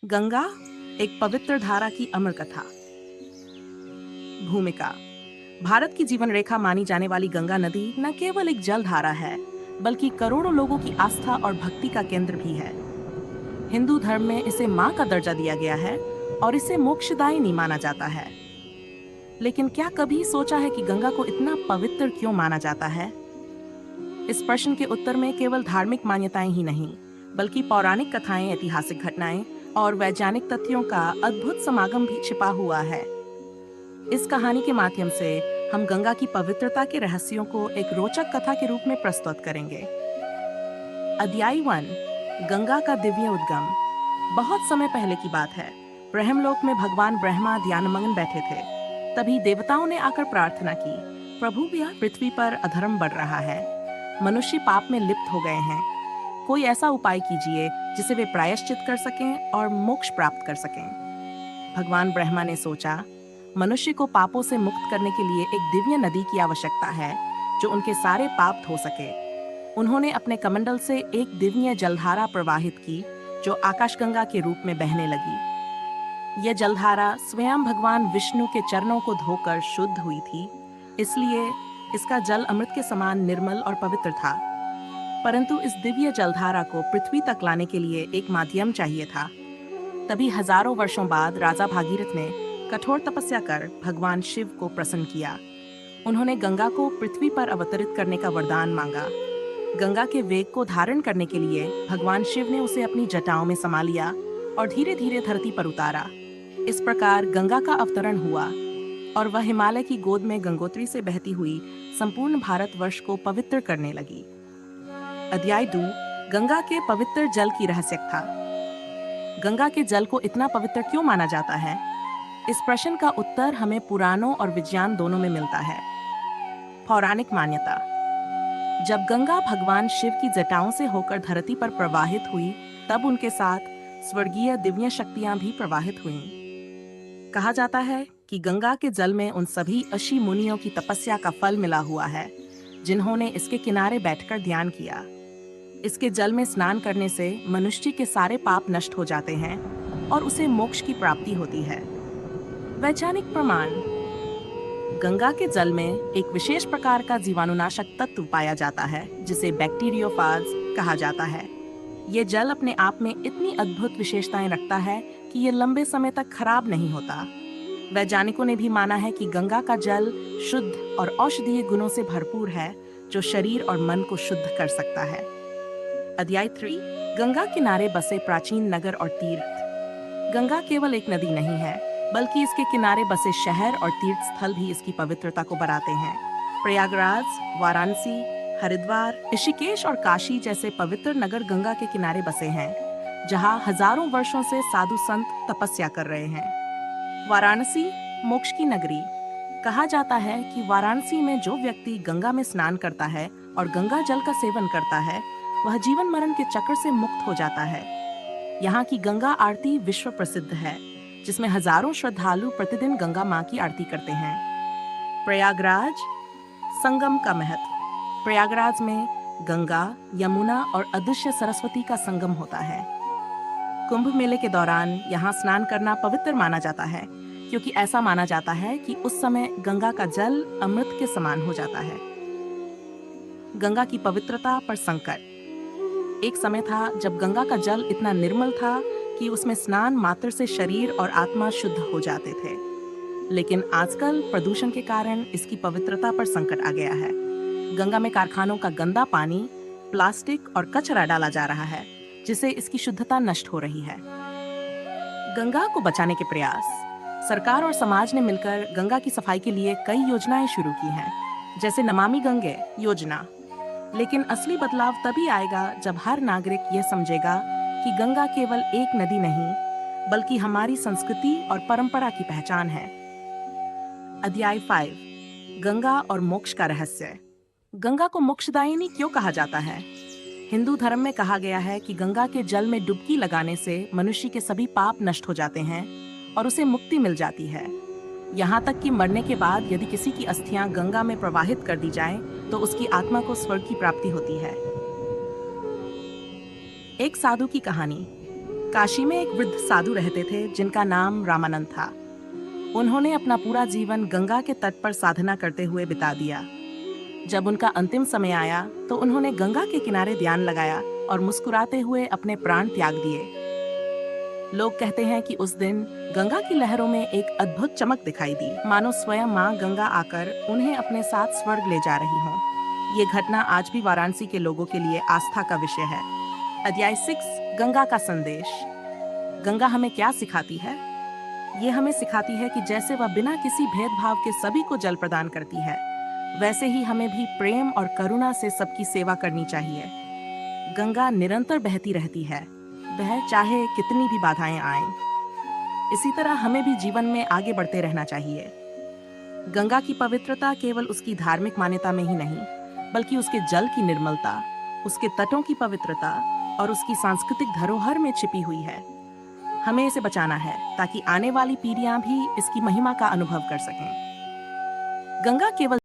गंगा, एक पवित्र धारा की अमर कथा। भूमिका। भारत की जीवन रेखा मानी जाने वाली गंगा नदी न केवल एक जल धारा है, बल्कि करोड़ों लोगों की आस्था और भक्ति का केंद्र भी है। हिंदू धर्म में इसे मां का दर्जा दिया गया है और इसे मोक्षदायिनी माना जाता है। लेकिन क्या कभी सोचा है कि गंगा को इतना पवित्र क्यों माना जाता है? इस प्रश्न के उत्तर में केवल धार्मिक मान्यताएं ही नहीं, बल्कि पौराणिक कथाएं, ऐतिहासिक घटनाएं और वैज्ञानिक तथ्यों का अद्भुत समागम भी छिपा हुआ है। इस कहानी के माध्यम से हम गंगा की पवित्रता के रहस्यों को एक रोचक कथा के रूप में प्रस्तुत करेंगे। अध्याय 1, गंगा का दिव्य उद्गम। बहुत समय पहले की बात है। ब्रह्मलोक में भगवान ब्रह्मा ध्यानमग्न बैठे थे। तभी देवताओं ने आकर प्रार्थना की, प्रभु, यह पृथ्वी पर अधर्म बढ़ रहा है, मनुष्य पाप में लिप्त हो गए हैं। कोई ऐसा उपाय कीजिए जिसे वे प्रायश्चित कर सकें और मोक्ष प्राप्त कर सकें। भगवान ब्रह्मा ने सोचा, मनुष्य को पापों से मुक्त करने के लिए एक दिव्य नदी की आवश्यकता है जो उनके सारे पाप धो सके। उन्होंने अपने कमंडल से एक दिव्य जलधारा प्रवाहित की जो आकाशगंगा के रूप में बहने लगी। यह जलधारा स्वयं भगवान विष्णु के चरणों को धोकर शुद्ध हुई थी, इसलिए इसका जल अमृत के समान निर्मल और पवित्र था। परंतु इस दिव्य जलधारा को पृथ्वी तक लाने के लिए एक माध्यम चाहिए था। तभी हजारों वर्षों बाद राजा भागीरथ ने कठोर तपस्या कर भगवान शिव को प्रसन्न किया। उन्होंने गंगा को पृथ्वी पर अवतरित करने का वरदान मांगा। गंगा के वेग को धारण करने के लिए भगवान शिव ने उसे अपनी जटाओं में समा लिया और धीरे धीरे धरती पर उतारा। इस प्रकार गंगा का अवतरण हुआ और वह हिमालय की गोद में गंगोत्री से बहती हुई संपूर्ण भारतवर्ष को पवित्र करने लगी। अध्याय 2, गंगा के पवित्र जल की रहस्यकथा। गंगा के जल को इतना पवित्र क्यों माना जाता है? इस प्रश्न का उत्तर हमें पुराणों और विज्ञान दोनों में मिलता है। पौराणिक मान्यता। जब गंगा भगवान शिव की जटाओं से होकर धरती पर प्रवाहित हुई, तब उनके साथ स्वर्गीय दिव्य शक्तियां भी प्रवाहित हुईं। कहा जाता है कि गंगा के जल में उन सभी ऋषि मुनियों की तपस्या का फल मिला हुआ है जिन्होंने इसके किनारे बैठकर ध्यान किया। इसके जल में स्नान करने से मनुष्य के सारे पाप नष्ट हो जाते हैं और उसे मोक्ष की प्राप्ति होती है। वैज्ञानिक प्रमाण। गंगा के जल में एक विशेष प्रकार का जीवाणुनाशक तत्व पाया जाता है जिसे बैक्टीरियोफाज कहा जाता है। ये जल अपने आप में इतनी अद्भुत विशेषताएं रखता है कि ये लंबे समय तक खराब नहीं होता। वैज्ञानिकों ने भी माना है कि गंगा का जल शुद्ध और औषधीय गुणों से भरपूर है जो शरीर और मन को शुद्ध कर सकता है। अध्याय 3, गंगा किनारे बसे प्राचीन नगर और तीर्थ। गंगा केवल एक नदी नहीं है, बल्कि इसके किनारे बसे शहर और तीर्थ स्थल भी इसकी पवित्रता को बढ़ाते हैं। प्रयागराज, वाराणसी, हरिद्वार, ऋषिकेश और काशी जैसे पवित्र नगर गंगा के किनारे बसे हैं, जहां हजारों वर्षों से साधु संत तपस्या कर रहे हैं। वाराणसी, मोक्ष की नगरी। कहा जाता है कि वाराणसी में जो व्यक्ति गंगा में स्नान करता है और गंगा जल का सेवन करता है, वह जीवन मरण के चक्र से मुक्त हो जाता है। यहाँ की गंगा आरती विश्व प्रसिद्ध है, जिसमें हजारों श्रद्धालु प्रतिदिन गंगा मां की आरती करते हैं। प्रयागराज, संगम का महत्व। प्रयागराज में गंगा, यमुना और अदृश्य सरस्वती का संगम होता है। कुंभ मेले के दौरान यहाँ स्नान करना पवित्र माना जाता है, क्योंकि ऐसा माना जाता है कि उस समय गंगा का जल अमृत के समान हो जाता है। गंगा की पवित्रता पर संकट। एक समय था जब गंगा का जल इतना निर्मल था कि उसमें स्नान मात्र से शरीर और आत्मा शुद्ध हो जाते थे। लेकिन आजकल प्रदूषण के कारण इसकी पवित्रता पर संकट आ गया है। गंगा में कारखानों का गंदा पानी, प्लास्टिक और कचरा डाला जा रहा है, जिससे इसकी शुद्धता नष्ट हो रही है। गंगा को बचाने के प्रयास। सरकार और समाज ने मिलकर गंगा की सफाई के लिए कई योजनाएं शुरू की हैं, जैसे नमामि गंगे योजना। लेकिन असली बदलाव तभी आएगा जब हर नागरिक यह समझेगा कि गंगा केवल एक नदी नहीं, बल्कि हमारी संस्कृति और परंपरा की पहचान है। अध्याय 5, गंगा और मोक्ष का रहस्य। गंगा को मोक्षदायिनी क्यों कहा जाता है? हिंदू धर्म में कहा गया है कि गंगा के जल में डुबकी लगाने से मनुष्य के सभी पाप नष्ट हो जाते हैं और उसे मुक्ति मिल जाती है। यहाँ तक कि मरने के बाद यदि किसी की अस्थियां गंगा में प्रवाहित कर दी जाएं, तो उसकी आत्मा को स्वर्ग की प्राप्ति होती है। एक साधु की कहानी। काशी में एक वृद्ध साधु रहते थे जिनका नाम रामानंद था। उन्होंने अपना पूरा जीवन गंगा के तट पर साधना करते हुए बिता दिया। जब उनका अंतिम समय आया तो उन्होंने गंगा के किनारे ध्यान लगाया और मुस्कुराते हुए अपने प्राण त्याग दिए। लोग कहते हैं कि उस दिन गंगा की लहरों में एक अद्भुत चमक दिखाई दी, मानो स्वयं मां गंगा आकर उन्हें अपने साथ स्वर्ग ले जा रही हों। ये घटना आज भी वाराणसी के लोगों के लिए आस्था का विषय है। अध्याय 6, गंगा का संदेश। गंगा हमें क्या सिखाती है? ये हमें सिखाती है कि जैसे वह बिना किसी भेदभाव के सभी को जल प्रदान करती है, वैसे ही हमें भी प्रेम और करुणा से सबकी सेवा करनी चाहिए। गंगा निरंतर बहती रहती है, वह चाहे कितनी भी बाधाएं आएं। इसी तरह हमें भी जीवन में आगे बढ़ते रहना चाहिए। गंगा की पवित्रता केवल उसकी धार्मिक मान्यता में ही नहीं, बल्कि उसके जल की निर्मलता, उसके तटों की पवित्रता और उसकी सांस्कृतिक धरोहर में छिपी हुई है। हमें इसे बचाना है ताकि आने वाली पीढ़ियां भी इसकी महिमा का अनुभव कर सकें। गंगा केवल